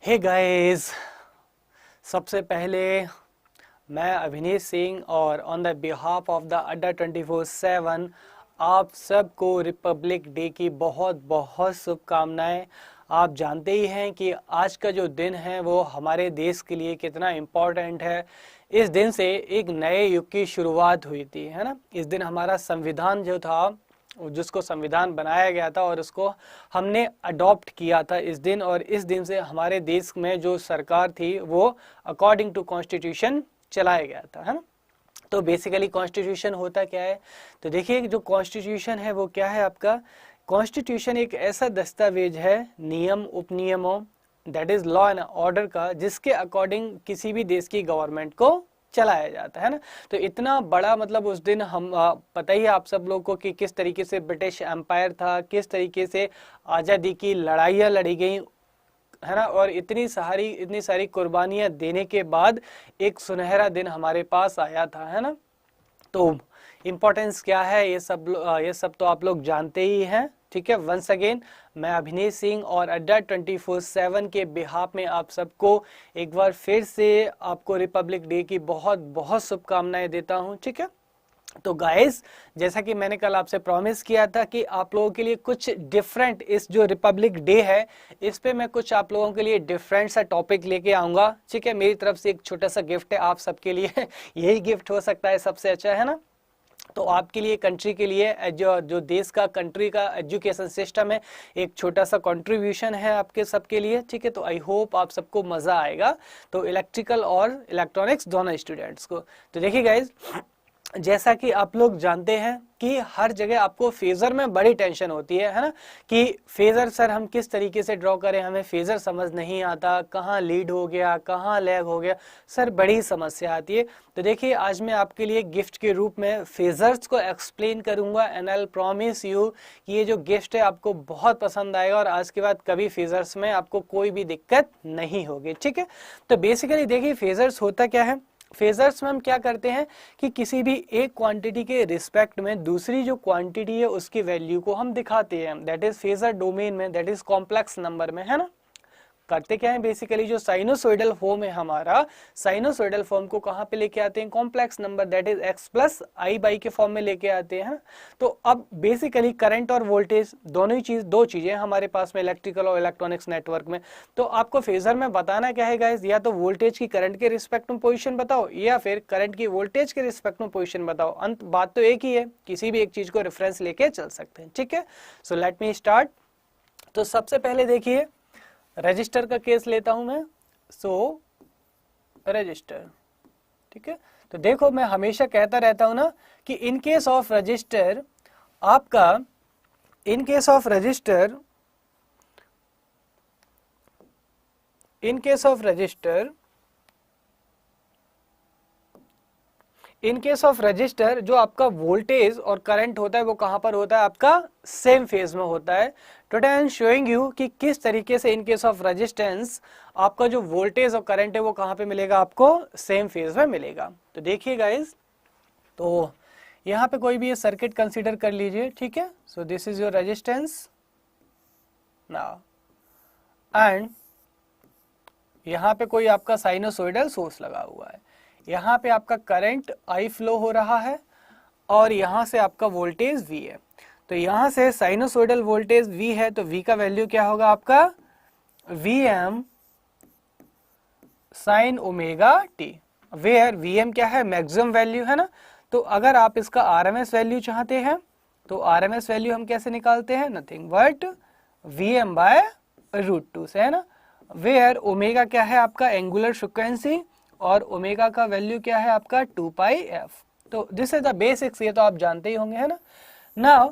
Hey guys, सबसे पहले मैं अभिनीत सिंह और on the behalf of the अड्डा 24/7 आप सबको रिपब्लिक डे की बहुत बहुत शुभकामनाएं। आप जानते ही हैं कि आज का जो दिन है वो हमारे देश के लिए कितना इम्पोर्टेंट है। इस दिन से एक नए युग की शुरुआत हुई थी, है ना। इस दिन हमारा संविधान जो था, जिसको संविधान बनाया गया था और उसको हमने अडॉप्ट किया था इस दिन, और इस दिन से हमारे देश में जो सरकार थी वो अकॉर्डिंग टू कॉन्स्टिट्यूशन चलाया गया था, है ना। तो बेसिकली कॉन्स्टिट्यूशन होता क्या है, तो देखिए जो कॉन्स्टिट्यूशन है वो क्या है आपका। कॉन्स्टिट्यूशन एक ऐसा दस्तावेज है नियम उपनियमों, that is law and order का, जिसके अकॉर्डिंग किसी भी देश की गवर्नमेंट को चलाया जाता है ना। तो इतना बड़ा मतलब उस दिन हम पता ही है आप सब लोगों को कि किस तरीके से ब्रिटिश एम्पायर था, किस तरीके से आज़ादी की लड़ाइयाँ लड़ी गई, है ना। और इतनी सारी कुर्बानियां देने के बाद एक सुनहरा दिन हमारे पास आया था, है ना। तो इम्पोर्टेंस क्या है ये सब तो आप लोग जानते ही हैं, ठीक है। वंस अगेन मैं अभिनीत सिंह और अड्डा 24/7 के बिहाफ में आप सबको एक बार फिर से आपको रिपब्लिक डे की बहुत बहुत शुभकामनाएं देता हूं, ठीक है। तो गाइस, जैसा कि मैंने कल आपसे प्रॉमिस किया था कि आप लोगों के लिए कुछ डिफरेंट, इस जो रिपब्लिक डे है इस पे मैं कुछ आप लोगों के लिए डिफरेंट सा टॉपिक लेके आऊंगा, ठीक है। मेरी तरफ से एक छोटा सा गिफ्ट है आप सबके लिए यही गिफ्ट हो सकता है सबसे अच्छा, है ना। तो आपके लिए, कंट्री के लिए, जो देश का, कंट्री का एजुकेशन सिस्टम है, एक छोटा सा कंट्रीब्यूशन है आपके सबके लिए, ठीक है। तो आई होप आप सबको मजा आएगा। तो इलेक्ट्रिकल और इलेक्ट्रॉनिक्स दोनों स्टूडेंट्स को, तो देखिए गाइज, जैसा कि आप लोग जानते हैं कि हर जगह आपको फेजर में बड़ी टेंशन होती है ना, कि फेजर सर हम किस तरीके से ड्रॉ करें, हमें फेजर समझ नहीं आता, कहाँ लीड हो गया, कहाँ लैग हो गया, सर बड़ी समस्या आती है। तो देखिए आज मैं आपके लिए गिफ्ट के रूप में फेजर्स को एक्सप्लेन करूंगा, एंड आई प्रॉमिस यू कि ये जो गिफ्ट है आपको बहुत पसंद आएगा और आज के बाद कभी फेजर्स में आपको कोई भी दिक्कत नहीं होगी, ठीक है। तो बेसिकली देखिए फेजर्स होता क्या है। फेजर्स में हम क्या करते हैं कि किसी भी एक क्वांटिटी के रिस्पेक्ट में दूसरी जो क्वांटिटी है उसकी वैल्यू को हम दिखाते हैं, दैट इज फेजर डोमेन में, दैट इज कॉम्प्लेक्स नंबर में, है ना। करते क्या है, बेसिकली जो साइनोसोइडल फॉर्म है हमारा, साइनोसोइडल फॉर्म को कहाँ पे लेके आते हैं, complex number that is x plus I by के फॉर्म में लेके आते हैं। तो अब बेसिकली करंट और वोल्टेज दोनों ही दो चीजें हमारे पास में इलेक्ट्रिकल और इलेक्ट्रॉनिक्स नेटवर्क में। तो आपको फेजर में बताना क्या है गाइस, या तो वोल्टेज की करंट के रिस्पेक्ट में पोजिशन बताओ, या फिर करंट की वोल्टेज के रिस्पेक्ट में पोजिशन बताओ। अंत बात तो एक ही है, किसी भी एक चीज को रेफरेंस लेके चल सकते हैं, ठीक है। So let me start. तो सबसे पहले देखिए रजिस्टर का केस लेता हूं मैं। सो रजिस्टर, ठीक है। तो देखो मैं हमेशा कहता रहता हूं ना कि इन केस ऑफ रजिस्टर आपका, इन केस ऑफ रजिस्टर जो आपका वोल्टेज और करंट होता है वो कहां पर होता है, आपका सेम फेज में होता है। Today I am showing you कि किस तरीके से इन केस ऑफ रेजिस्टेंस आपका जो वोल्टेज और करंट है वो कहां पे मिलेगा, आपको सेम फेज में मिलेगा। तो देखिए गाइस, तो यहां पे कोई भी ये सर्किट कंसीडर कर लीजिए, ठीक है। सो this is your resistance now, and यहां पे कोई आपका साइनोसोइडल सोर्स लगा हुआ है, यहाँ पे आपका करंट आई फ्लो हो रहा है और यहाँ से आपका वोल्टेज V है। तो यहाँ से साइनोसोइडल वोल्टेज V है, तो V का वैल्यू क्या होगा आपका, Vm sine omega t, where Vm क्या है, मैक्सिमम वैल्यू, है ना। तो अगर आप इसका RMS वैल्यू चाहते हैं तो RMS वैल्यू हम कैसे निकालते हैं, नथिंग बट Vm बाय √2 से, है ना। वेयर ओमेगा क्या है आपका एंगुलर फ्रीक्वेंसी, और ओमेगा का वैल्यू क्या है आपका 2πf। तो दिस इज द बेसिक्स, ये तो आप जानते ही होंगे, है ना। Now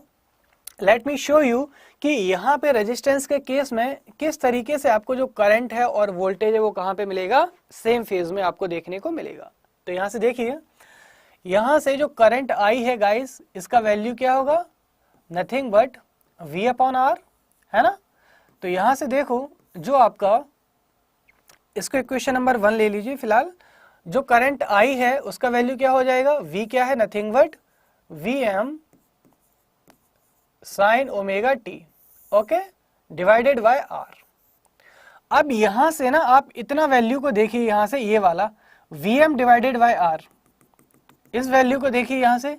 let me show you कि यहाँ पे रेजिस्टेंस के केस में किस तरीके से आपको जो करंट है और वोल्टेज है वो कहाँ पे मिलेगा, सेम फेज में आपको देखने को मिलेगा। तो यहाँ से देखिए, यहाँ से जो करंट आई है गाइस, इसका वैल्यू क्या होगा, नथिंग बट V/R, है ना। तो यहाँ से देखो जो आपका, इसको इक्वेशन नंबर 1 ले लीजिए फिलहाल, जो करंट आई है उसका वैल्यू क्या हो जाएगा, V क्या है, nothing but Vm sine omega t, okay, divided by R। अब यहां से ना आप इतना वैल्यू को देखिए, यहां से ये वाला Vm डिवाइडेड बाय आर, इस वैल्यू को देखिए यहां से,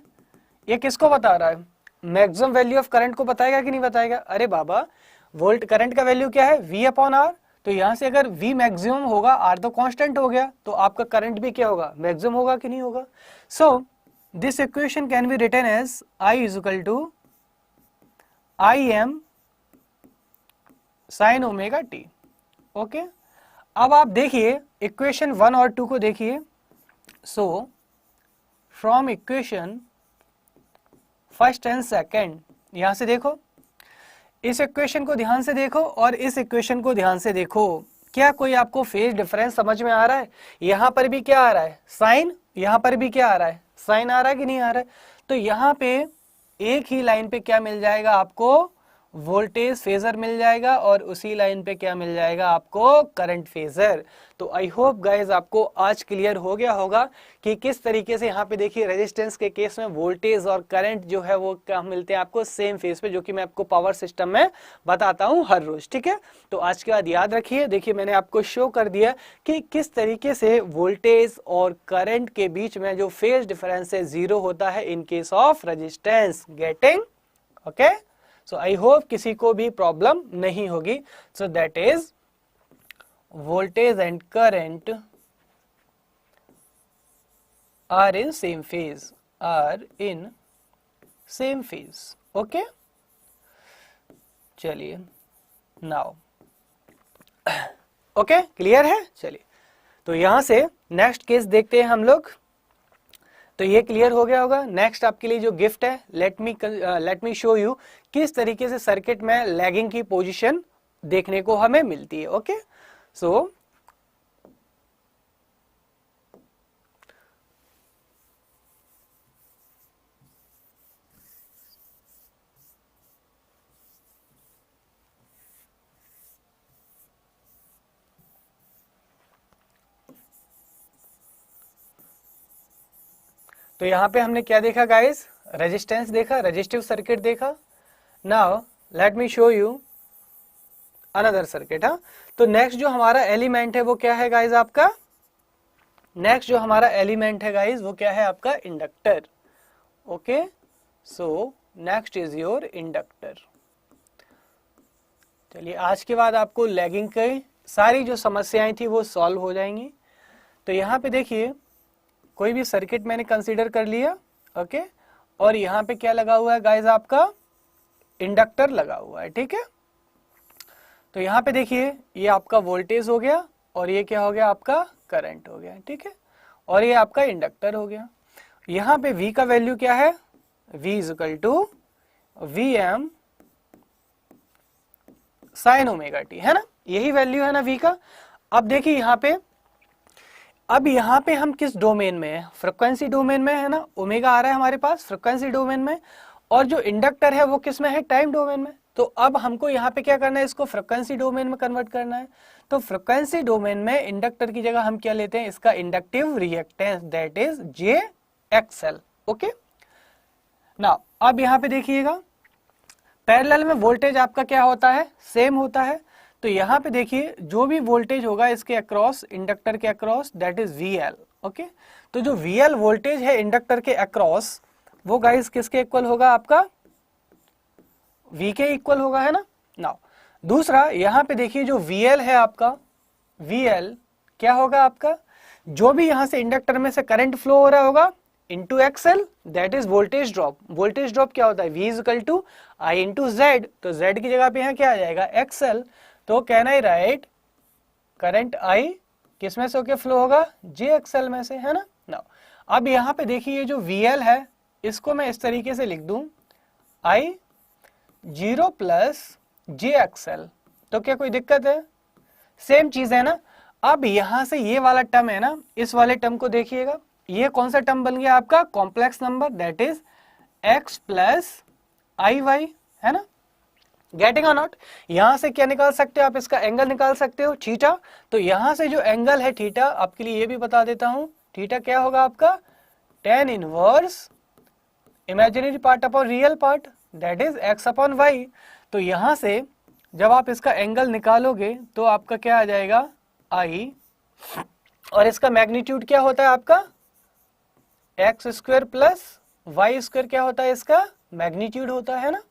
ये किसको बता रहा है? मैक्सिमम वैल्यू ऑफ करंट को बताएगा कि नहीं बताएगा? अरे बाबा, वोल्ट करंट का वैल्यू क्या है? V upon R. तो यहां से अगर V मैक्सिमम होगा, आर तो कांस्टेंट हो गया, तो आपका करंट भी क्या होगा? मैक्सिमम होगा कि नहीं होगा? So this equation can be written as I is equal to Im sine omega t. Okay, अब आप देखिए इक्वेशन 1 और 2 को देखिए। So from equation first and second, यहां से देखो, इस इक्वेशन को ध्यान से देखो और इस इक्वेशन को ध्यान से देखो। क्या कोई आपको फेज डिफरेंस समझ में आ रहा है? यहां पर भी क्या आ रहा है? साइन। यहां पर भी क्या आ रहा है? साइन आ रहा है कि नहीं आ रहा है? तो यहां पे एक ही लाइन पे क्या मिल जाएगा आपको? वोल्टेज फेजर मिल जाएगा, और उसी लाइन पे क्या मिल जाएगा आपको? Current phasor. तो आई होप गाइज आपको आज क्लियर हो गया होगा कि किस तरीके से यहाँ पे देखिए रेजिस्टेंस के केस में वोल्टेज और करंट जो है वो क्या मिलते हैं आपको? सेम फेज पे, जो कि मैं आपको पावर सिस्टम में बताता हूँ हर रोज। ठीक है, तो आज के बाद याद रखिए, देखिए मैंने आपको शो कर दिया कि किस तरीके से वोल्टेज और करंट के बीच में जो फेज डिफरेंस है 0 होता है इन case of resistance. Getting? Okay, so I hope किसी को भी प्रॉब्लम नहीं होगी। So that is voltage and current are in same phase, are in same phase. Okay, चलिए नाउ ओके, क्लियर है? चलिए, तो यहां से नेक्स्ट केस देखते हैं हम लोग। तो ये क्लियर हो गया होगा। नेक्स्ट आपके लिए जो गिफ्ट है, लेट मी शो यू किस तरीके से सर्किट में लैगिंग की पोजीशन देखने को हमें मिलती है। ओके, सो तो यहां पे हमने क्या देखा गाइस? रेजिस्टेंस देखा, रेजिस्टिव सर्किट देखा। Now let me show you another circuit. हाँ, तो नेक्स्ट जो हमारा एलिमेंट है वो क्या है गाइस आपका? नेक्स्ट जो हमारा एलिमेंट है गाइस वो क्या है आपका? Inductor. Okay, so next is your inductor. चलिए, आज के बाद आपको लैगिंग की सारी जो समस्याएं थी वो सॉल्व हो जाएंगी। तो यहाँ पे देखिए, कोई भी सर्किट मैंने कंसीडर कर लिया। ओके, और यहाँ पे क्या लगा हुआ है गाइस आपका? इंडक्टर लगा हुआ है। ठीक है, तो यहाँ पे देखिए, ये आपका वोल्टेज हो गया और ये क्या हो गया आपका? करंट हो गया। ठीक है, और ये आपका इंडक्टर हो गया। यहाँ पे V का वैल्यू क्या है? V is equal to Vm sine omega t, है ना? यही वैल्यू है ना V का। अब देखिए यहाँ पे, अब यहाँ पे हम किस डोमेन में है? फ्रीक्वेंसी डोमेन में है ना? ओमेगा आ रहा है हमारे पास फ्रीक्वेंसी डोमेन में, और जो इंडक्टर है वो किस में है? टाइम डोमेन में। तो अब हमको यहाँ पे क्या करना है? इसको फ्रीक्वेंसी डोमेन में कन्वर्ट करना है। तो फ्रीक्वेंसी डोमेन में इंडक्टर की जगह हम क्या लेते हैं? इसका inductive reactance, that is JXL। Okay, now अब यहाँ पे देखिएगा, पैरेलल में वोल्टेज आपका क्या होता है? सेम होता है। तो यहाँ पे देखिए, जो भी वोल्टेज होगा इसके अक्रॉस, इंडक्टर के across, that is VL। Okay, तो जो VL वोल्टेज है इंडक्टर के अक्रॉस, वो गाइस किसके इक्वल होगा आपका? V के इक्वल होगा, है ना? नाउ दूसरा, यहाँ पे देखिए जो VL है आपका, VL क्या होगा आपका? जो भी यहाँ से इंडक्टर में से करंट फ्लो हो रहा होगा into XL, that is voltage drop. Voltage drop क्या होता है? V is equal to I into Z। तो Z की जगह पे यहाँ क्या आ जाएगा? XL। तो can I right current I किस में से होके फ्लो होगा? JXL में से, है ना? नाउ अब यहाँ पे देखिए, जो VL है इसको मैं इस तरीके से लिख दूं, I0 प्लस JXL। तो क्या कोई दिक्कत है? सेम चीज है ना? अब यहां से ये वाला टर्म है ना, इस वाले टर्म को देखिएगा, ये कौन सा टर्म बन गया आपका? Complex number, that is x plus IY, है ना? गेटिंग और नॉट? यहां से क्या निकाल सकते हो आप? इसका एंगल निकाल सकते हो, थीटा। तो यहां से जो एंगल है थीटा, आपके लिए ये भी बता देता हूं, थीटा क्या होगा आपका? tan inverse imaginary part upon real part, that is x upon y। तो यहां से जब आप इसका एंगल निकालोगे तो आपका क्या आ जाएगा I, और इसका मैग्नीट्यूड क्या होता है आपका x square plus y square, क्या होता है इसका मैग्नीट्यूड होता है ना।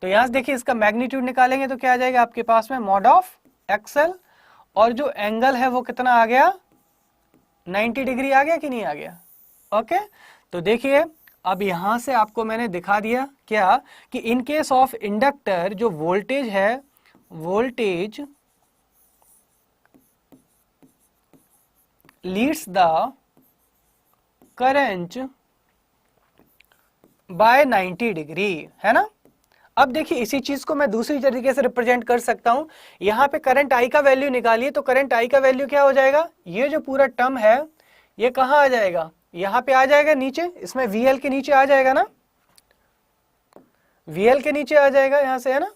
तो यहां से देखिए इसका मैग्नीट्यूड निकालेंगे तो क्या आ जाएगा आपके पास में मॉड ऑफ एक्सएल, और जो एंगल है वो कितना आ गया 90 डिग्री आ गया कि नहीं आ गया। ओके, तो देखिए अब यहां से आपको मैंने दिखा दिया क्या कि इन केस ऑफ इंडक्टर जो वोल्टेज है, voltage leads the current by 90 degree, है ना। अब देखिए इसी चीज को मैं दूसरी तरीके से रिप्रेजेंट कर सकता हूं। यहां पे करंट आई का वैल्यू निकालिए, तो करंट आई का वैल्यू क्या हो जाएगा, ये जो पूरा टर्म है ये कहां आ जाएगा, यहां पे आ जाएगा नीचे, इसमें VL के नीचे आ जाएगा ना, VL के नीचे आ जाएगा यहां से, है ना।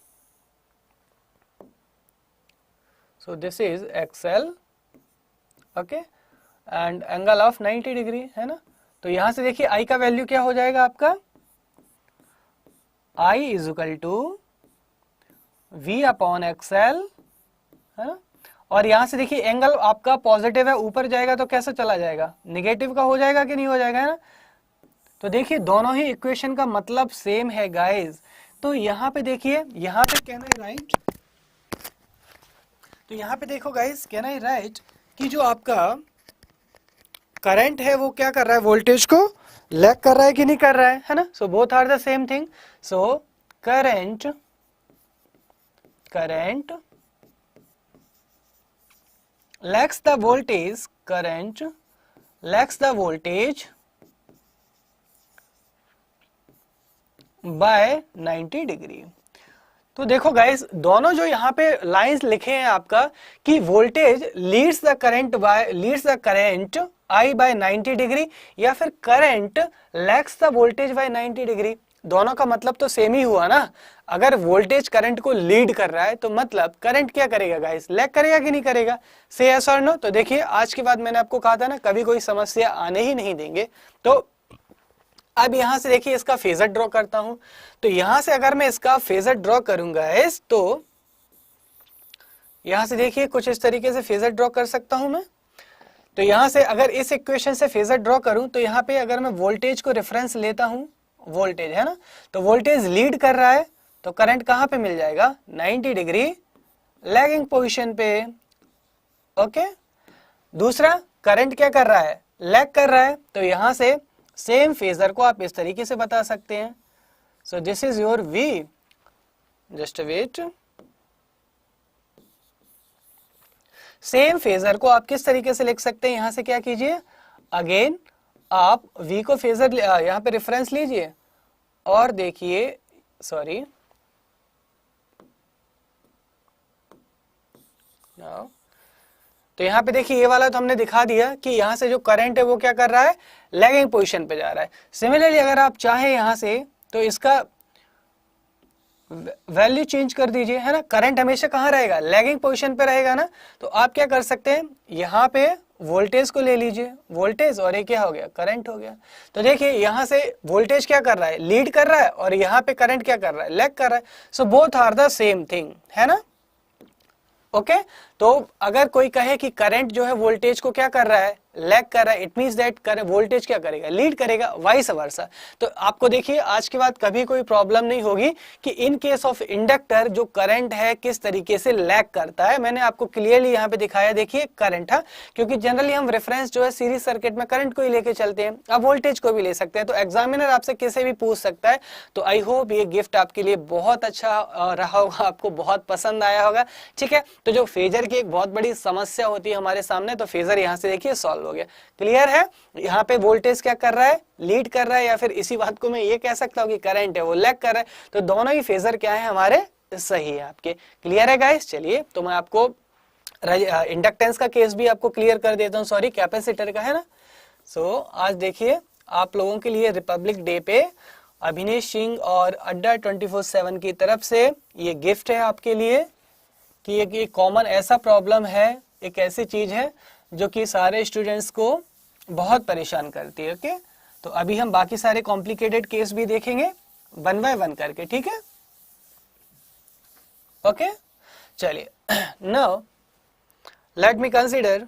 सो this is XL, okay, and angle of 90 degree, है ना। तो यहां से देखिए आई का वैल्यू क्या हो जाएगा आपका, I is equal to V upon XL, है ना। और यहां से देखिए एंगल आपका पॉजिटिव है, ऊपर जाएगा तो कैसे चला जाएगा, निगेटिव का हो जाएगा कि नहीं हो जाएगा, है ना। तो देखिए दोनों ही इक्वेशन का मतलब सेम है गाइस। तो यहां पे देखिए, यहां पे कैन आई राइट, तो यहां पे देखो गाइस, कैन आई राइट कि जो आपका करंट है वो क्या कर रहा है, वोल्टेज को लैग कर रहा है कि नहीं कर रहा है ना। So both are the same thing. So current lags the voltage, current lags the voltage by 90 degree. तो देखो गाइस दोनों जो यहाँ पे लाइंस लिखे हैं आपका कि voltage leads the current I by 90 degree, या फिर current lags the voltage by 90 degree, दोनों का मतलब तो सेम ही हुआ ना। अगर वोल्टेज करंट को लीड कर रहा है तो मतलब करंट क्या करेगा गाइस, लैग करेगा कि नहीं करेगा, से यस और नो। तो देखिए आज के बाद मैंने आपको कहा था ना कभी कोई समस्या आने ही नहीं देंगे। तो अब यहां से देखिए इसका फेजर ड्रॉ करता हूं। तो यहां से अगर मैं इसका फेजर ड्रॉ करूंगा इस, तो यहां से देखिए कुछ इस तरीके से फेजर ड्रॉ कर सकता हूं मैं। तो यहां से अगर इस इक्वेशन से फेजर ड्रॉ करूं तो यहां पे अगर मैं वोल्टेज को रेफरेंस लेता हूं, वोल्टेज है ना, तो वोल्टेज लीड कर रहा है तो करंट कहां पे मिल जाएगा 90 डिग्री लैगिंग पोजीशन पे। ओके, दूसरा करंट क्या कर रहा है, लैग कर रहा है। तो यहां से सेम फेजर को आप इस तरीके से बता सकते हैं। So this is your V, just wait. Same phasor को आप किस तरीके से लिख सकते हैं, यहां से क्या कीजिए, अगेन आप V को फेजर यहां पे रेफरेंस लीजिए और देखिए, सॉरी तो यहां पे देखिए ये वाला तो हमने दिखा दिया कि यहां से जो करंट है वो क्या कर रहा है, लैगिंग पोजीशन पे जा रहा है। सिमिलरली अगर आप चाहे यहां से तो इसका वैल्यू चेंज कर दीजिए, है ना। करंट हमेशा कहां रहेगा, लैगिंग पोजीशन पे रहेगा ना। तो आप क्या कर सकते हैं, यहां पे वोल्टेज को ले लीजिए, वोल्टेज, और ये क्या हो गया, करंट हो गया। तो देखिए यहां से वोल्टेज क्या कर रहा है, लीड कर रहा है, और यहां पे करंट क्या कर रहा है, लैग कर रहा है। So both are the same thing, है ना। ओके, तो अगर कोई कहे कि करंट जो है वोल्टेज को क्या कर रहा है, लैग कर रहा है, इट मींस दैट वोल्टेज क्या करेगा, लीड करेगा, वाइस वर्सा। तो आपको देखिए आज के बाद कभी कोई प्रॉब्लम नहीं होगी कि इन केस ऑफ इंडक्टर जो करंट है किस तरीके से लैग करता है। मैंने आपको क्लियरली यहाँ पे दिखाया, देखिए करंट है, क्योंकि जनरली हम रेफरेंस जो है सीरीज सर्किट में करंट को ही लेके चलते हैं, अब वोल्टेज को भी ले सकते हैं। तो एग्जामिनर आपसे किसी भी पूछ सकता है। तो आई होप ये गिफ्ट आपके लिए बहुत अच्छा रहा होगा, आपको बहुत पसंद आया होगा। ठीक है, तो जो फेजर की एक बहुत बड़ी समस्या होती है हमारे सामने, तो फेजर यहाँ से देखिए सॉल्व हो गया। क्लियर है, यहाँ पे वोल्टेज क्या कर रहा है, लीड कर रहा है, या फिर इसी बात को मैं ये कह सकता हूँ कि करंट है वो लैग कर रहा है। तो दोनों ही फेजर क्या है हमारे, सही है आपके। क्लियर है गाइस, चलिए तो मैं आपको इंडक्टेंस का केस भी आपको क्लियर कर देता हूँ, सॉरी कैपेसिटर का, है ना। सो आज देखिए आप लोगों के लिए रिपब्लिक डे पे अभिनेश सिंह और अड्डा 24/7 की तरफ से ये गिफ्ट है आपके लिए कि एक कॉमन ऐसा प्रॉब्लम है, एक ऐसी चीज है जो कि सारे स्टूडेंट्स को बहुत परेशान करती है। ओके, तो अभी हम बाकी सारे कॉम्प्लिकेटेड केस भी देखेंगे 1 बाय 1 करके, ठीक है। ओके चलिए, now let me consider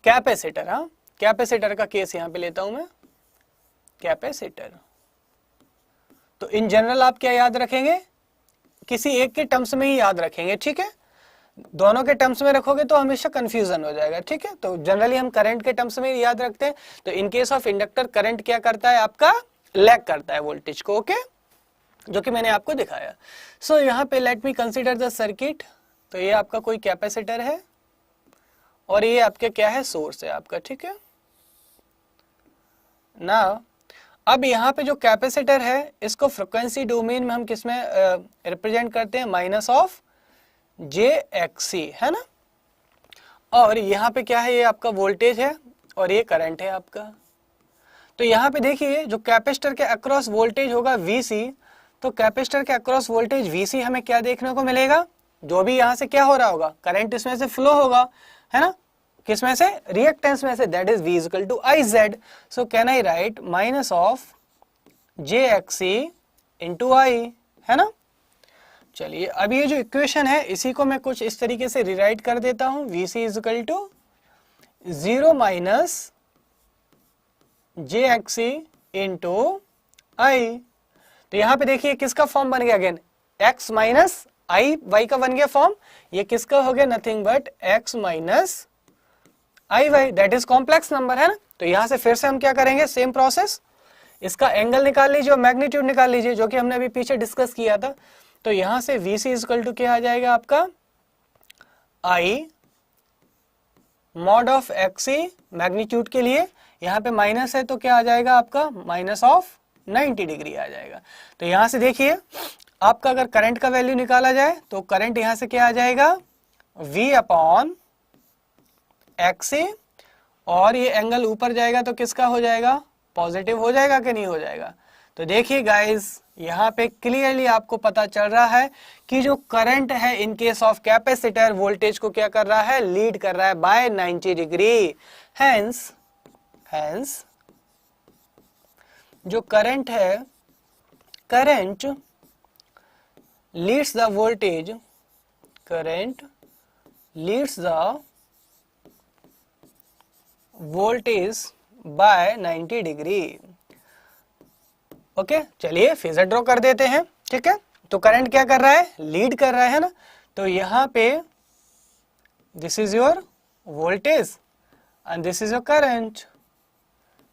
capacitor. हाँ, कैपेसिटर का केस यहां पे लेता हूं मैं, कैपेसिटर। तो इन जनरल आप क्या याद रखेंगे, किसी एक के टर्म्स में ही याद रखेंगे, ठीक है। दोनों के टर्म्स में रखोगे तो हमेशा कंफ्यूजन हो जाएगा, ठीक है। तो जनरली हम करंट के टर्म्स में याद रखते हैं। तो इन केस ऑफ इंडक्टर करंट क्या करता है, आपका लैग करता है वोल्टेज को, ओके, जो कि मैंने आपको दिखाया। सो यहाँ पे let me consider the circuit. तो ये आपका कोई कैपेसिटर है और ये आपके क्या है, सोर्स है आपका, ठीक है ना। अब यहाँ पे जो कैपेसिटर है इसको फ्रिक्वेंसी डोमेन में हम किसमें रिप्रेजेंट करते हैं, माइनस ऑफ जे एक्सी, है ना। और यहाँ पे क्या है, ये आपका वोल्टेज है और ये करंट है आपका। तो यहाँ पे देखिए जो कैपेसिटर के अक्रॉस वोल्टेज होगा Vc, तो कैपेसिटर के अक्रॉस वोल्टेज Vc हमें क्या देखने को मिलेगा, जो भी यहाँ से क्या हो रहा होगा, करंट इसमें से फ्लो होगा, है ना, किसमें से, रिएक्टेंस में से, that is V equal to IZ। So can I write minus of JXC into I, है ना। चलिए अब ये जो इक्वेशन है इसी को मैं कुछ इस तरीके से रिराइट कर देता हूं, Vc is equal to 0 minus JXC into I। तो यहां पे देखिए किसका फॉर्म बन गया, again x minus i, y का बन गया फॉर्म, ये किसका हो गया, nothing but x minus i y, that is complex number, है ना। तो यहां से फिर से हम क्या करेंगे, सेम प्रोसेस, इसका एंगल निकाल लीजिए और मैग्नीट्यूड निकाल लीजिए, जो कि हमने अभी पीछे डिस्कस किया था। तो यहां से Vc इक्वल टू क्या आ जाएगा आपका, I mod of XC, magnitude के लिए यहाँ पे माइनस है तो क्या आ जाएगा आपका, माइनस ऑफ 90 डिग्री आ जाएगा। तो यहां से देखिए आपका अगर करंट का वैल्यू निकाला जाए तो करंट यहां से क्या आ जाएगा, V अपॉन XC, और ये एंगल ऊपर जाएगा तो किसका हो जाएगा, पॉजिटिव हो जाएगा कि नहीं हो जाएगा। तो देखिए गाइस यहाँ पे क्लियरली आपको पता चल रहा है कि जो करंट है इन केस ऑफ कैपेसिटर वोल्टेज को क्या कर रहा है, लीड कर रहा है बाय 90 डिग्री। हेंस जो करंट है, current leads the voltage, current leads the voltage by 90 degree. Okay चलिए फेजर ड्रॉ कर देते हैं, ठीक है। तो करंट क्या कर रहा है, लीड कर रहा है ना। तो यहां पे this is your voltage and this is your current.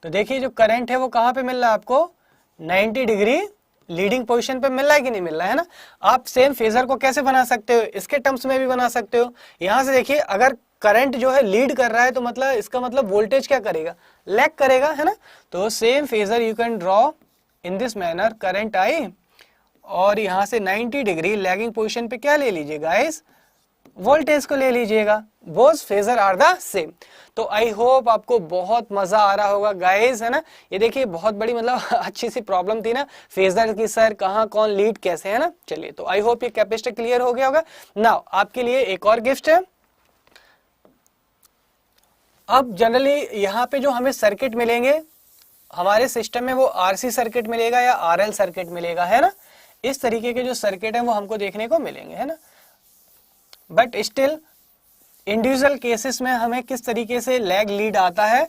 तो देखिए जो करंट है वो कहां पे मिल रहा है आपको, 90 डिग्री लीडिंग पोजीशन पे मिल रहा है कि नहीं मिल रहा है ना। आप सेम फेजर को कैसे बना सकते हो, इसके टर्म्स में भी बना सकते हो। यहां से देखिए अगर करंट जो है लीड कर रहा है तो मतलब इसका मतलब वोल्टेज क्या करेगा, लैग करेगा, है ना। तो same phasor you can draw in this manner, current I, और यहां से 90 डिग्री लैगिंग पोजीशन पे क्या ले लीजिए गाइस, वोल्टेज को ले लीजिएगा। Both phasor are the same. तो आई होप आपको बहुत मजा आ रहा होगा गाइस, है ना। ये देखिए बहुत बड़ी मतलब अच्छी सी प्रॉब्लम थी ना, फेजर की सर कहाँ कौन लीड कैसे, है ना। चलिए तो आई होप ये कैपेसिटर क्लियर हो गया होगा। नाउ आपके लिए एक और गिफ्ट है। अब जनरली यहाँ पे जो हमें सर्किट मिलेंगे हमारे सिस्टम में, वो आरसी सर्किट मिलेगा या आरएल सर्किट मिलेगा, है ना। इस तरीके के जो सर्किट है वो हमको देखने को मिलेंगे, है ना। बट स्टिल इंडिविजुअल केसेस में हमें किस तरीके से लैग लीड आता है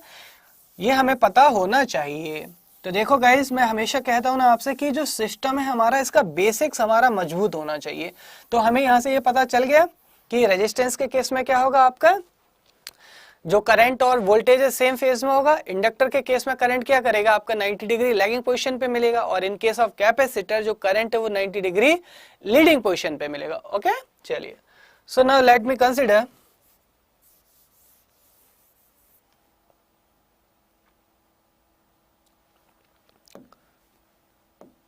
ये हमें पता होना चाहिए। तो देखो गाइस मैं हमेशा कहता हूं ना आपसे कि जो सिस्टम है हमारा, इसका बेसिक्स हमारा मजबूत होना चाहिए। तो हमें यहां से ये पता चल गया कि रेजिस्टेंस के केस में क्या होगा, आपका जो करंट और वोल्टेज है सेम फेज में होगा। इंडक्टर के केस में करंट क्या करेगा, आपका 90 डिग्री लैगिंग पोजीशन पे मिलेगा, और इन केस ऑफ कैपेसिटर जो करंट है वो 90 डिग्री लीडिंग पोजीशन पे मिलेगा। ओके चलिए, so now let me consider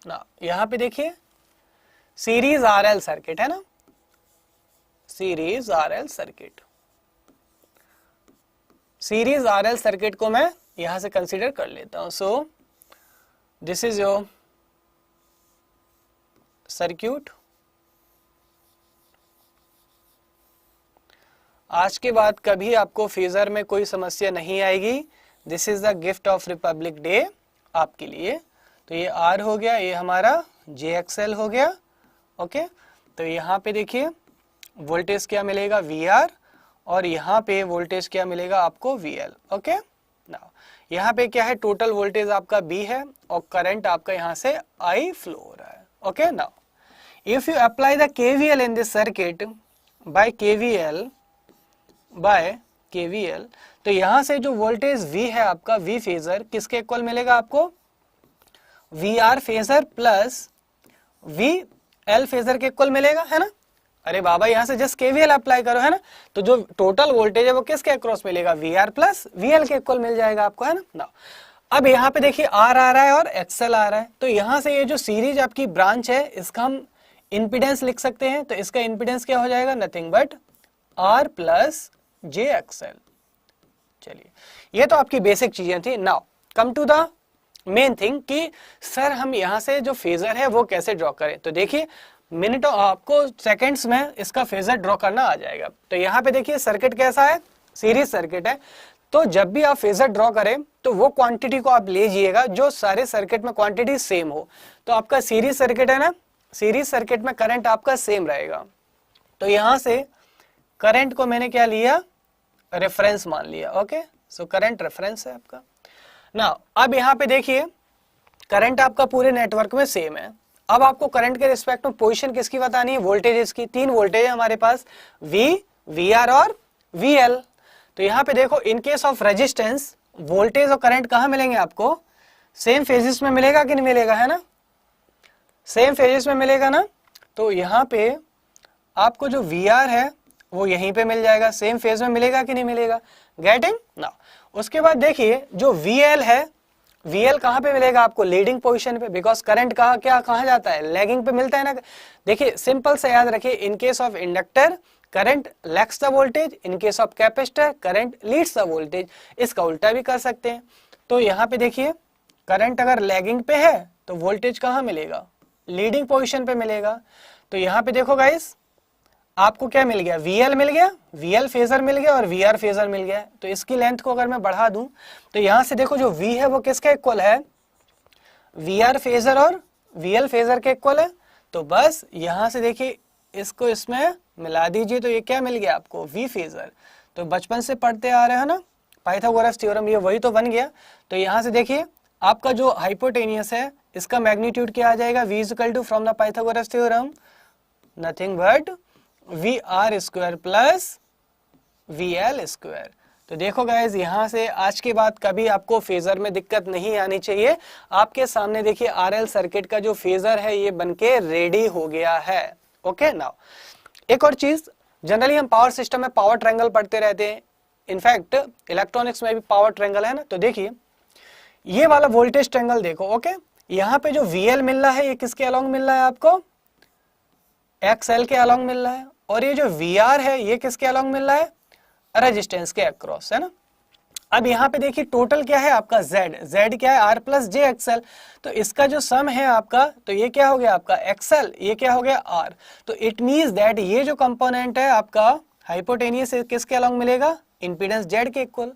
ना। यहां पे देखिए सीरीज आरएल सर्किट है ना, series RL circuit, series RL circuit को मैं यहां से कंसीडर कर लेता हूं। सो दिस इज योर सर्किट। आज के बाद कभी आपको फेजर में कोई समस्या नहीं आएगी। This is the gift of Republic day आपके लिए। तो ये आर हो गया, ये हमारा JXL हो गया, ओके, तो यहाँ पे देखिए वोल्टेज क्या मिलेगा VR, और यहाँ पे वोल्टेज क्या मिलेगा आपको VL। ओके, नाउ यहाँ पे क्या है, टोटल वोल्टेज आपका B है और करंट आपका यहाँ से I फ्लो हो रहा है। Okay, now if you apply the KVL in this circuit by KVL, तो यहाँ से जो वोल्टेज V है आपका V फेजर किसके इक्वल मिलेगा आपको, VR phasor plus VL phasor के इक्वल मिलेगा, है ना। अरे बाबा यहाँ से जस्ट KVL अप्लाई करो, है ना, तो जो टोटल वोल्टेज है वो किसके अक्रॉस मिलेगा, VR प्लस VL के इक्वल मिल जाएगा आपको, है ना। अब यहाँ पे देखिए R आ रहा है और XL आ रहा है, तो यहाँ से ये जो सीरीज आपकी ब्रांच है इसका हम इंपीडेंस लिख सकते हैं, तो इसका इंपीडेंस क्या हो जाएगा, nothing but R plus JXL। चलिए, ये तो आपकी बेसिक चीजें थी। Now come to the main thing कि सर हम यहाँ से जो फेजर है वो कैसे ड्रॉ करें। तो देखिए मिनटों आपको सेकंड्स में इसका फेजर ड्रॉ करना आ जाएगा। तो यहाँ पे देखिए सर्किट कैसा है, सीरीज सर्किट है, तो जब भी आप फेजर ड्रॉ करें तो वो क्वांटिटी को आप लीजिएगा जो सारे सर्किट में क्वांटिटी सेम हो। तो आपका सीरीज सर्किट है ना, सीरीज सर्किट में करंट आपका सेम रहेगा, तो यहाँ से करंट को मैंने क्या लिया, रेफरेंस मान लिया। ओके, सो करंट रेफरेंस है आपका। ना अब यहाँ पे देखिए करंट आपका पूरे नेटवर्क में सेम है। अब आपको करंट के रिस्पेक्ट में पोजीशन किसकी बतानी है, वोल्टेजेस की। तीन वोल्टेज है हमारे पास, V, VR और VL। तो यहाँ पे देखो इन केस ऑफ रेजिस्टेंस वोल्टेज और करंट कहाँ मिलेंगे आपको, सेम फेजेस में मिलेगा कि नहीं मिलेगा, है ना, सेम फेजेस में मिलेगा ना। तो यहाँ पे आपको जो VR है वो यहीं पे मिल जाएगा, सेम फेज में मिलेगा कि नहीं मिलेगा, गेटिंग ना। उसके बाद देखिए जो VL है, VL कहाँ पे मिलेगा आपको, लीडिंग पोजीशन पे, बिकॉज करंट कहाँ जाता है, लैगिंग पे मिलता है ना। देखिए सिंपल से याद रखिए, in case of inductor current lags the voltage, in case of capacitor current leads the voltage. इसका उल्टा भी कर सकते हैं। तो यहाँ पे देखिए करंट अगर लैगिंग पे है तो वोल्टेज कहाँ मिलेगा, लीडिंग पोजीशन पे मिलेगा। तो यहाँ पे देखो गाइस आपको क्या मिल गया, VL मिल गया, VL फेजर मिल गया और VR फेजर मिल गया। तो इसकी लेंथ को अगर मैं बढ़ा दूं तो यहाँ से देखो जो V है वो किसके इक्वल है, VR फेजर और VL फेजर के इक्वल है। तो बस यहाँ से देखिए इसको इसमें मिला दीजिए, तो ये क्या मिल गया आपको, V फेजर। तो बचपन से पढ़ते आ रहे हैं ना पाइथागोरस थ्योरम, ये वही तो बन गया। तो यहाँ से देखिए आपका जो हाइपोटेनियस है इसका मैग्नीट्यूड क्या आ जाएगा, V equal to from the Pythagoras theorem nothing but VR square plus VL square. तो देखो गाइज यहाँ से आज के बाद कभी आपको फेजर में दिक्कत नहीं आनी चाहिए। आपके सामने देखिए RL सर्किट का जो फेजर है ये बनके रेडी हो गया है। ओके, नाउ एक और चीज, जनरली हम पावर सिस्टम में पावर ट्रायंगल पढ़ते रहते हैं, इनफैक्ट इलेक्ट्रॉनिक्स में भी पावर ट्रायंगल है ना। तो देखिए ये वाला वोल्टेज ट्रायंगल देखो। ओके, यहाँ पे जो VL मिल रहा है ये किसके अलॉन्ग मिल रहा है आपको, XL के अलॉन्ग मिल रहा है, और ये जो VR है ये किसके अलॉन्ग मिल रहा है, रेजिस्टेंस के अक्रॉस, है ना। अब यहाँ पे देखिए टोटल क्या है आपका Z क्या है, R प्लस JXL। तो इसका जो सम है आपका, तो ये क्या हो गया आपका XL, ये क्या हो गया R। तो इट मींस दैट ये जो कंपोनेंट है आपका हाइपोटेनियस किसके अलॉन्ग मिलेगा, इंपीडेंस Z के इक्वल।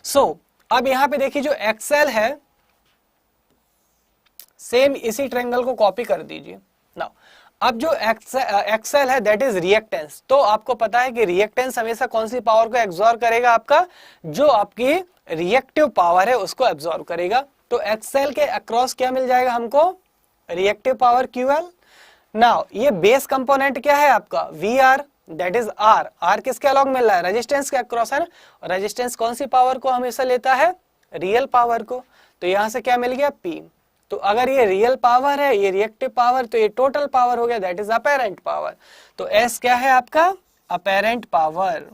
सो अब यहाँ पे देखिए जो XL है सेम इसी ट्रायंगल को कॉपी कर दीजिए। नाउ अब जो XL है दैट इज रिएक्टेंस। तो आपको पता है कि रिएक्टेंस हमेशा कौन सी पावर को एब्जॉर्ब करेगा, आपका जो आपकी रिएक्टिव पावर है उसको एब्जॉर्ब करेगा। तो XL के अक्रॉस क्या मिल जाएगा हमको, रिएक्टिव पावर QL। नाउ ये बेस कंपोनेंट क्या है आपका VR दैट इज R किसके अलॉन्ग मिल रहा है, रेजिस्टेंस के अक्रॉस, है ना। और रेजिस्टेंस कौन सी पावर को हमेशा लेता है, रियल पावर को। तो यहां से क्या मिल गया P। तो अगर ये रियल पावर है, ये रिएक्टिव पावर, तो ये टोटल पावर हो गया दैट इज अपेरेंट पावर। तो S क्या है आपका, अपेरेंट पावर।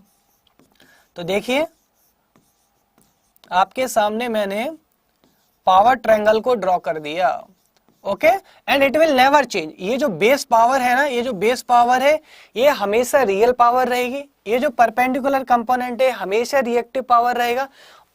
तो देखिए आपके सामने मैंने पावर ट्रायंगल को ड्रॉ कर दिया। Okay, and it will never change. ये जो बेस पावर है ना, ये जो बेस पावर है ये हमेशा रियल पावर रहेगी। ये जो परपेंडिकुलर कंपोनेंट है हमेशा रिएक्टिव पावर रहेगा।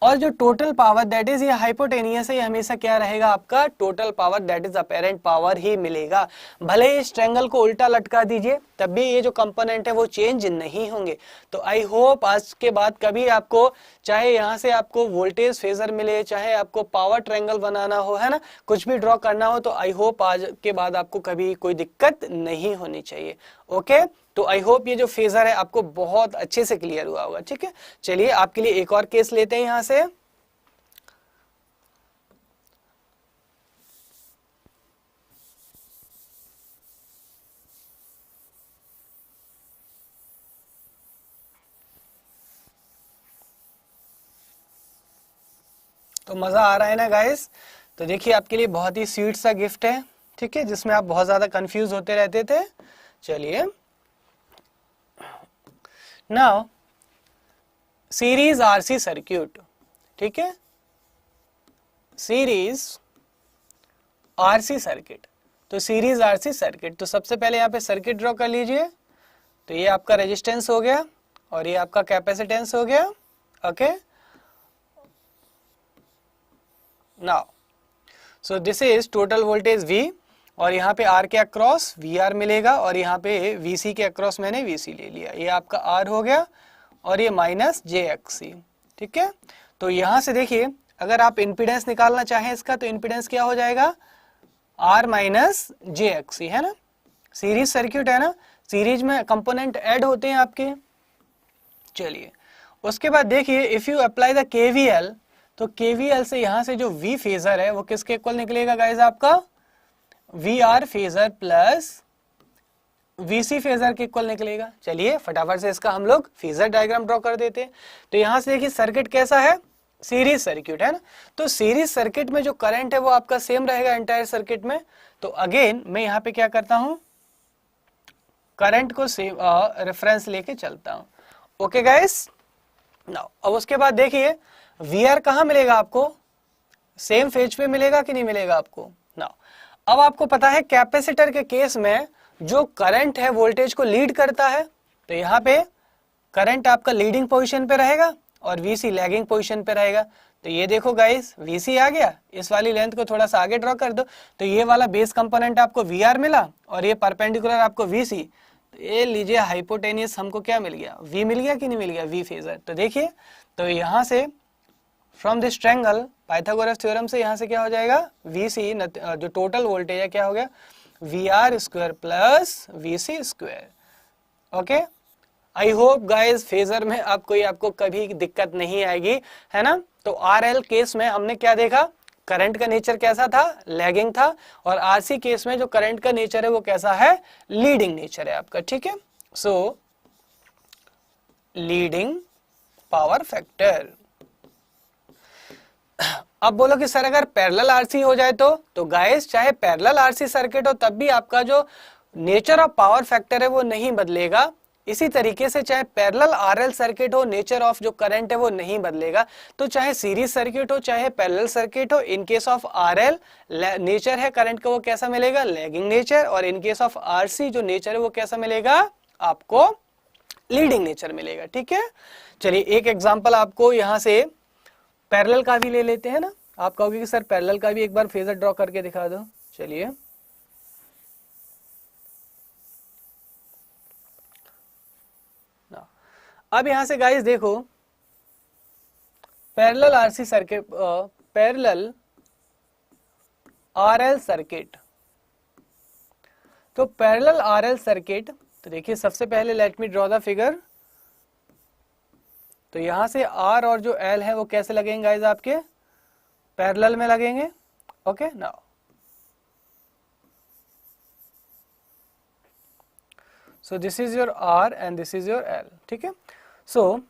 और जो टोटल पावर दैट इज ये हाइपोटेनियस है, ये हमेशा क्या रहेगा आपका total power that is apparent power ही मिलेगा। भले इस ट्रायंगल को उल्टा लटका दीजिए तब भी ये जो कंपोनेंट है वो चेंज नहीं होंगे। तो आई होप आज के बाद कभी आपको चाहे यहाँ से आपको वोल्टेज फेजर मिले, चाहे आपको पावर ट्रायंगल बनाना हो, है ना, कुछ भी ड्रॉ करना हो, तो आई होप आज के बाद आपको कभी कोई दिक्कत नहीं होनी चाहिए। ओके, तो आई होप ये जो फेजर है आपको बहुत अच्छे से क्लियर हुआ होगा। ठीक है, चलिए आपके लिए एक और केस लेते हैं यहां से। तो मजा आ रहा है ना गाइस? तो देखिए आपके लिए बहुत ही स्वीट सा गिफ्ट है, ठीक है, जिसमें आप बहुत ज्यादा कंफ्यूज होते रहते थे। चलिए, नाउ सीरीज आरसी सर्किट, ठीक है, सीरीज आरसी सर्किट। तो सीरीज आरसी सर्किट, तो सबसे पहले यहाँ पे सर्किट ड्रॉ कर लीजिए। तो ये आपका रेजिस्टेंस हो गया और ये आपका कैपेसिटेंस हो गया। Okay, now so this is total voltage V, और यहाँ पे R के अक्रॉस VR मिलेगा, और यहाँ पे VC के अक्रॉस मैंने VC ले लिया। ये आपका R हो गया और ये माइनस JXC। ठीक है, तो यहाँ से देखिए अगर आप इंपीडेंस निकालना चाहें इसका, तो इंपीडेंस क्या हो जाएगा R माइनस JXC, है ना। सीरीज सर्किट है ना, सीरीज में कंपोनेंट ऐड होते हैं आपके। चलिए, उसके बाद देखिए if you apply the KVL, तो KVL से यहाँ से जो V फेजर है वो किसके इक्वल निकलेगा गाइज, आपका VR phasor plus VC phasor के इक्वल निकलेगा। चलिए फटाफट से इसका हम लोग फेजर डायग्राम ड्रॉ कर देते हैं। तो यहाँ से देखिए सर्किट कैसा है, सीरीज सर्किट है ना। तो सीरीज सर्किट में जो करंट है वो आपका सेम रहेगा एंटायर सर्किट में। तो अगेन मैं यहाँ पे क्या करता हूँ, करंट को सेम रेफरेंस लेके चलता हूँ। ओके गाइस, नाउ अब उसके बाद देखिए VR कहाँ मिलेगा आपको, सेम फेज पे मिलेगा कि नहीं मिलेगा आपको। नाउ अब आपको पता है कैपेसिटर के केस में जो करंट है वोल्टेज को लीड करता है, तो यहाँ पे करंट आपका लीडिंग पोजीशन पे रहेगा और VC लैगिंग पोजीशन पे रहेगा। तो ये देखो गाइस VC आ गया, इस वाली लेंथ को थोड़ा सा आगे ड्रॉ कर दो, तो ये वाला बेस कंपोनेंट आपको VR मिला और ये परपेंडिकुलर आपको VC। तो ये लीजिए हाइपोटेनियस हमको क्या मिल गया, V मिल गया कि नहीं मिल गया, V फेजर। तो देखिए, तो यहाँ से from this triangle Pythagoras theorem से यहाँ से क्या हो जाएगा, VC जो टोटल वोल्टेज है क्या हो गया, VR square plus VC square. Okay, I hope guys phasor में आपको कभी दिक्कत नहीं आएगी, है ना। तो RL केस में हमने क्या देखा, करंट का नेचर कैसा था, लैगिंग था, और RC केस में जो करंट का नेचर है वो कैसा है, लीडिंग नेचर है आपका। ठीक है, सो लीडिंग पावर फैक्टर। अब बोलो कि सर अगर पैरेलल आरसी हो जाए तो गाइस चाहे पैरेलल आरसी सर्किट हो तब भी आपका जो नेचर ऑफ पावर फैक्टर है वो नहीं बदलेगा। इसी तरीके से चाहे पैरेलल आरएल सर्किट हो, नेचर ऑफ जो करंट है वो नहीं बदलेगा। तो चाहे सीरीज सर्किट हो चाहे पैरेलल सर्किट हो, इन केस ऑफ आरएल नेचर है करंट का वो कैसा मिलेगा, लैगिंग नेचर, और इन केस ऑफ आरसी जो नेचर है वो कैसा मिलेगा आपको, लीडिंग नेचर मिलेगा। ठीक है, चलिए एक एग्जांपल आपको यहां से पैरेलल का भी ले लेते हैं ना। आप कहोगे कि सर पैरेलल का भी एक बार फेजर ड्रॉ करके दिखा दो। चलिए, अब यहां से गाइस देखो parallel RC circuit, parallel RL circuit. तो पैरेलल आरएल सर्किट, तो देखिए सबसे पहले let me draw the figure. तो यहां से R और जो L है वो कैसे लगेंगे गाइस, आपके पैरेलल में लगेंगे। Okay, now so this is your R and this is your L। ठीक है, सो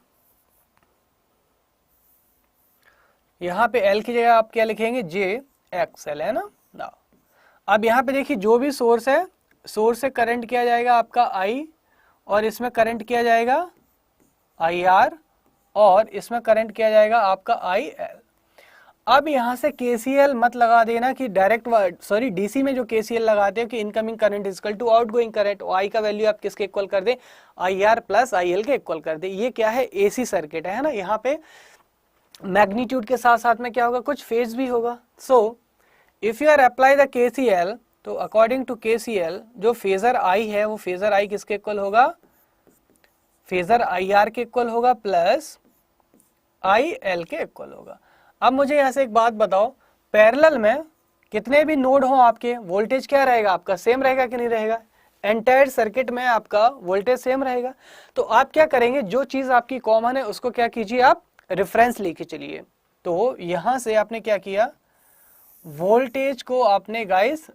यहां पे L की जगह आप क्या लिखेंगे, JXL, है ना। नाउ अब यहां पे देखिए जो भी सोर्स है, सोर्स से करंट किया जाएगा आपका I, और इसमें करंट किया जाएगा IR, और इसमें करंट किया जाएगा आपका IL। अब यहां से KCL मत लगा देना कि डायरेक्ट, सॉरी डीसी में जो KCL लगाते हो कि incoming current equal to outgoing current, I का वैल्यू आप किसके इक्वल कर दे, IR प्लस IL के इक्वल कर दे। ये क्या है, AC सर्किट है ना। यहाँ पे मैग्नीट्यूड के साथ साथ में क्या होगा, कुछ फेज भी होगा। So if you are apply the KCL, तो अकॉर्डिंग टू KCL जो फेजर आई है वो फेजर आई किसके इक्वल होगा, फेजर IR के इक्वल होगा प्लस IL के इक्वल होगा। अब मुझे यहां से एक बात बताओ, पैरेलल में कितने भी नोड हो आपके, वोल्टेज क्या रहेगा आपका, सेम रहेगा कि नहीं रहेगा, एंटायर सर्किट में आपका वोल्टेज सेम रहेगा। तो आप क्या करेंगे, जो चीज आपकी कॉमन है उसको क्या कीजिए, आप रेफरेंस लेके चलिए। तो यहां से आपने क्या किया, वोल्टेज को आपने गाइस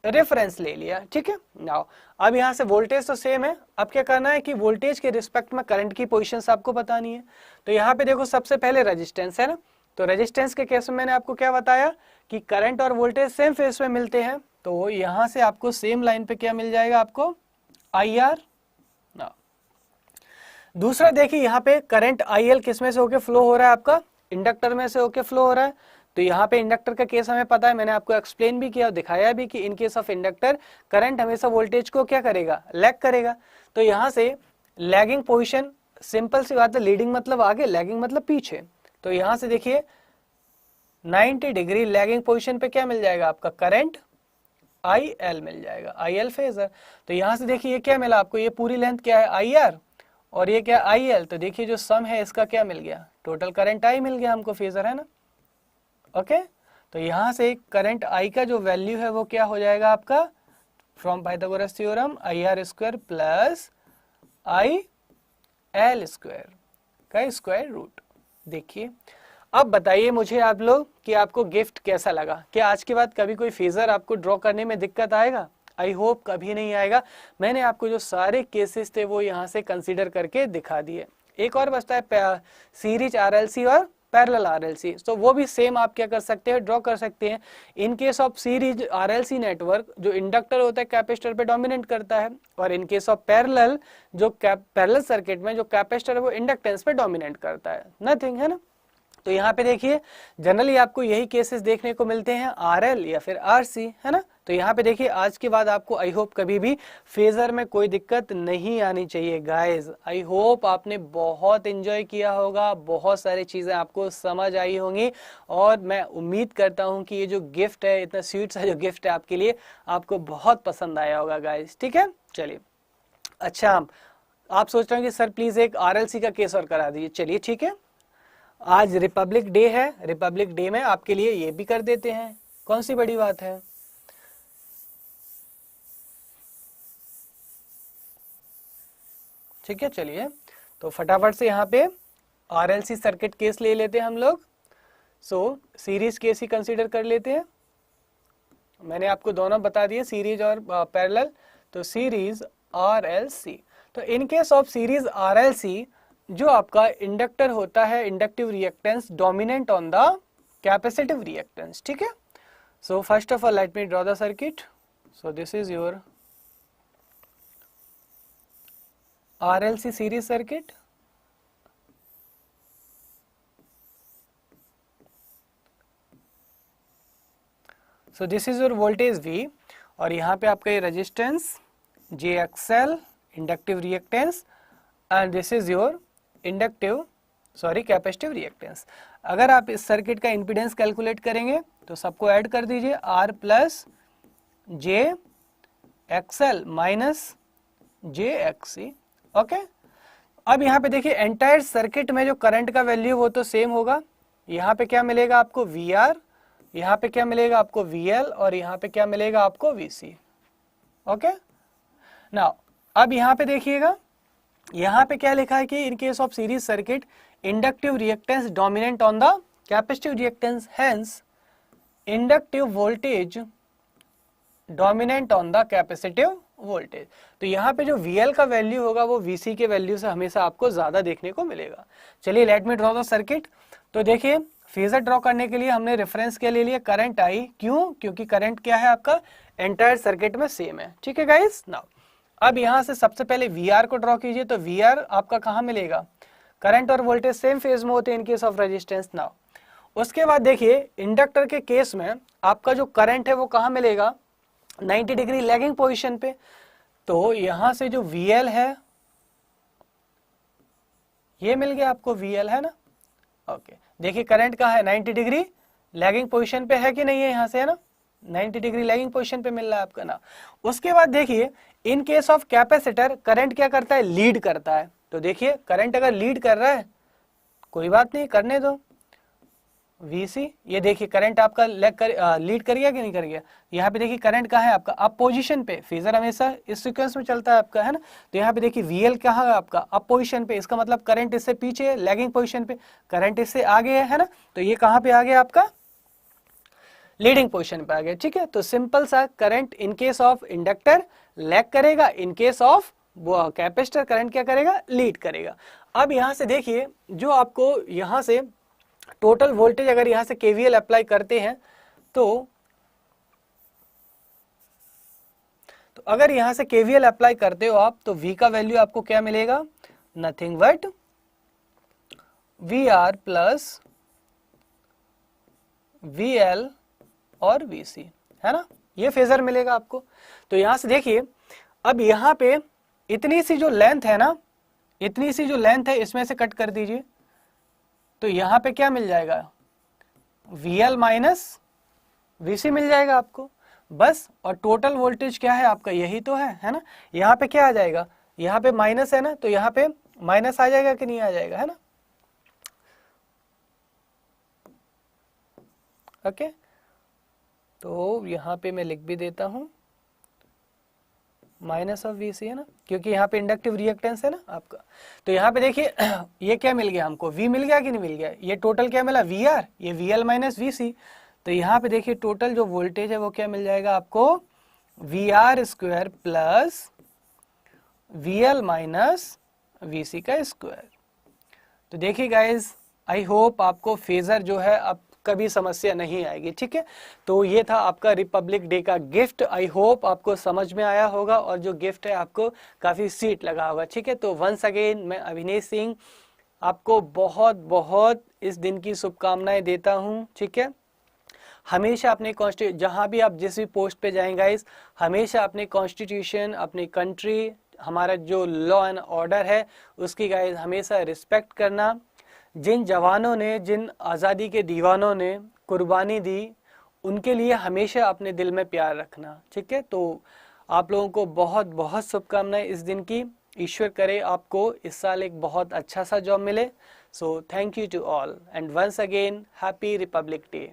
रेफरेंस ले लिया, ठीक है। नाउ अब यहां से वोल्टेज तो सेम है, अब क्या करना है कि वोल्टेज के रिस्पेक्ट में करंट की पोजीशंस आपको बतानी है। तो यहाँ पे देखो सबसे पहले रेजिस्टेंस है ना, तो रेजिस्टेंस के केस में मैंने आपको क्या बताया कि करंट और वोल्टेज सेम फेज में मिलते हैं, तो यहां से आपको सेम लाइन पे क्या मिल जाएगा आपको, IR। दूसरा देखिए यहाँ पे करंट IL किस में से होके फ्लो हो रहा है, आपका इंडक्टर में से होके फ्लो हो रहा है। तो यहाँ पे इंडक्टर का केस हमें पता है, मैंने आपको एक्सप्लेन भी किया और दिखाया भी कि इन केस ऑफ इंडक्टर करंट हमेशा वोल्टेज को क्या करेगा, लैग करेगा। तो यहाँ से लैगिंग पोजीशन, सिंपल सी बात है, लीडिंग मतलब आगे, लैगिंग मतलब पीछे। तो यहाँ से देखिए 90 डिग्री लैगिंग पोजीशन पे क्या मिल जाएगा आपका, करंट IL मिल जाएगा, IL फेजर। तो यहाँ से देखिए ये क्या मिला आपको, ये पूरी लेंथ क्या है IR और ये क्या IL। तो देखिए जो सम है इसका क्या मिल गया, टोटल करंट I मिल गया हमको, फेजर है ना, ओके। तो यहां से करंट I का जो वैल्यू है वो क्या हो जाएगा आपका, from Pythagoras theorem IR square plus IL square का स्क्वायर रूट। देखिए अब बताइए मुझे आप लोग कि आपको गिफ्ट कैसा लगा, क्या आज के बाद कभी कोई फेजर आपको ड्रॉ करने में दिक्कत आएगा, आई होप कभी नहीं आएगा। मैंने आपको जो सारे केसेस थे वो यहाँ से कंसीडर करके दिखा दिए। एक और बचता है सीरीज RLC और पैरेलल RLC, तो वो भी सेम आप क्या कर सकते हैं, ड्रॉ कर सकते हैं। इन case of series RLC network जो इंडक्टर होता है कैपेसिटर पे डोमिनेट करता है, और इन केस ऑफ पैरेलल जो पैरेलल सर्किट में जो कैपेसिटर है वो इंडक्टेंस पे डोमिनेट करता है, नथिंग, है ना। तो यहाँ पे देखिए जनरली आपको यही केसेस देखने को मिलते हैं, RL या फिर RC, है ना। तो यहाँ पे देखिए आज के बाद आपको आई होप कभी भी फेजर में कोई दिक्कत नहीं आनी चाहिए गाइस। आई होप आपने बहुत एंजॉय किया होगा, बहुत सारी चीजें आपको समझ आई होंगी, और मैं उम्मीद करता हूँ कि ये जो गिफ्ट है, इतना स्वीट सा जो गिफ्ट है आपके लिए, आपको बहुत पसंद आया होगा गाइस, ठीक है। चलिए अच्छा, आप सोच रहे हैं कि सर प्लीज एक RLC का केस और करा दीजिए, चलिए ठीक है। आज रिपब्लिक डे है, रिपब्लिक डे में आपके लिए ये भी कर देते हैं, कौन सी बड़ी बात है। ठीक है चलिए, तो फटाफट से यहाँ पे RLC सर्किट केस ले लेते हैं हम लोग। सो सीरीज केस ही कंसीडर कर लेते हैं, मैंने आपको दोनों बता दिए, सीरीज और पैरेलल। तो सीरीज RLC, तो इन केस ऑफ सीरीज RLC जो आपका इंडक्टर होता है, inductive reactance dominant on the capacitive reactance, ठीक है। So first of all let me draw the circuit. So this is your RLC series circuit, so this is your voltage V, और यहाँ पे आपका ये resistance JXL inductive reactance, and this is your inductive capacitive reactance. अगर आप इस circuit का impedance calculate करेंगे तो सबको ऐड कर दीजिए, R plus JXL minus JXC, okay. अब यहाँ पे देखिए एंटायर सर्किट में जो करंट का वैल्यू वो तो सेम होगा, यहाँ पे क्या मिलेगा आपको VR, यहाँ पे क्या मिलेगा आपको VL, और यहाँ पे क्या मिलेगा आपको VC, ओके। नाउ अब यहाँ पे देखिएगा, यहाँ पे क्या लिखा है कि इन case of series circuit inductive reactance dominant on the capacitive reactance, hence inductive voltage dominant on the capacitive voltage. तो यहाँ पे जो VL का वैल्यू होगा वो VC के वैल्यू से हमेशा आपको ज्यादा देखने को मिलेगा। चलिए let me draw the circuit. तो देखिए फेजर ड्रॉ करने के लिए हमने रेफरेंस के ले लिया करंट I, क्यों, क्योंकि करंट क्या है आपका एंटायर सर्किट में सेम है, ठीक है गाइस। नाउ अब यहाँ से सबसे पहले VR को ड्रॉ कीजिए, तो VR आपका कहाँ मिलेगा, करंट और वोल्टेज सेम फेज में होते हैं इन केस ऑफ रेजिस्टेंस। नाउ उसके बाद देखिए इंडक्टर के केस में आपका जो करंट है वो कहाँ मिलेगा, 90 डिग्री लैगिंग पोजीशन पे। तो यहां से जो VL है ये मिल गया आपको, VL है ना, ओके, देखिए करंट कहाँ है, 90 डिग्री लैगिंग पोजीशन पे है कि नहीं है, यहाँ से है ना, 90 डिग्री लैगिंग पोजीशन पे मिल रहा है आपका ना। उसके बाद देखिए इन केस ऑफ कैपेसिटर करंट क्या करता है, लीड करता है। तो देखिए करंट अगर लीड कर रहा है कोई बात नहीं, करने दो, VC, ये देखिए करंट आपका लीड कर गया कि नहीं कर गया। यहाँ पे देखिए करंट कहाँ है आपका, अप पोजीशन पे, फेजर हमेशा इस सीक्वेंस में चलता है आपका, है ना। तो यहाँ पे देखिए VL कहाँ है आपका, अप पोजीशन पे, इसका मतलब करंट इससे पीछे है, लैगिंग पोजीशन पे, करंट इससे आगे है ना। तो ये कहाँ पे आ गया आपका, लीडिंग पोजीशन पे आ गया, ठीक है। तो सिंपल सा current in case of inductor lag करेगा, in case of capacitor current क्या करेगा, लीड करेगा। अब यहां से देखिए जो आपको यहां से टोटल वोल्टेज अगर यहां से केवीएल अप्लाई करते हैं तो अगर यहां से केवीएल अप्लाई करते हो आप, तो V का वैल्यू आपको क्या मिलेगा, nothing but VR plus VL और VC, है ना, ये फेजर मिलेगा आपको। तो यहां से देखिए अब यहां पे इतनी सी जो लेंथ है ना, इतनी सी जो लेंथ है इसमें से कट कर दीजिए, तो यहां पे क्या मिल जाएगा, VL माइनस VC मिल जाएगा आपको बस। और टोटल वोल्टेज क्या है आपका, यही तो है ना। यहाँ पे क्या आ जाएगा, यहाँ पे माइनस है ना, तो यहाँ पे माइनस आ जाएगा कि नहीं आ जाएगा, है ना। ओके, तो यहाँ पे मैं लिख भी देता हूँ माइनस ऑफ VC, है ना, क्योंकि यहाँ पे इंडक्टिव रिएक्टेंस है ना आपका। तो यहाँ पे देखिए ये क्या मिल गया हमको, V मिल गया कि नहीं मिल गया, ये टोटल क्या मिला, VR, ये VL माइनस VC। तो यहाँ पे देखिए टोटल जो वोल्टेज है वो क्या मिल जाएगा आपको, VR square plus VL minus VC का स्क्वायर। तो देखिए गाइज, आई होप आपको फेजर जो है अब कभी समस्या नहीं आएगी, ठीक है। तो ये था आपका रिपब्लिक डे का गिफ्ट, आई होप आपको समझ में आया होगा और जो गिफ्ट है आपको काफी सीट लगा होगा, ठीक है। तो वंस अगेन मैं अभिनेश सिंह आपको बहुत बहुत इस दिन की शुभकामनाएं देता हूं, ठीक है। हमेशा अपने जहां भी आप जिस भी पोस्ट पे जाएंगे गाइस, हमेशा अपने कॉन्स्टिट्यूशन, अपनी कंट्री, हमारा जो लॉ एंड ऑर्डर है उसकी गाइस हमेशा रिस्पेक्ट करना। जिन जवानों ने, जिन आज़ादी के दीवानों ने कुर्बानी दी, उनके लिए हमेशा अपने दिल में प्यार रखना, ठीक है। तो आप लोगों को बहुत बहुत शुभकामनाएं इस दिन की। ईश्वर करे आपको इस साल एक बहुत अच्छा सा जॉब मिले। So thank you to all and once again happy Republic day.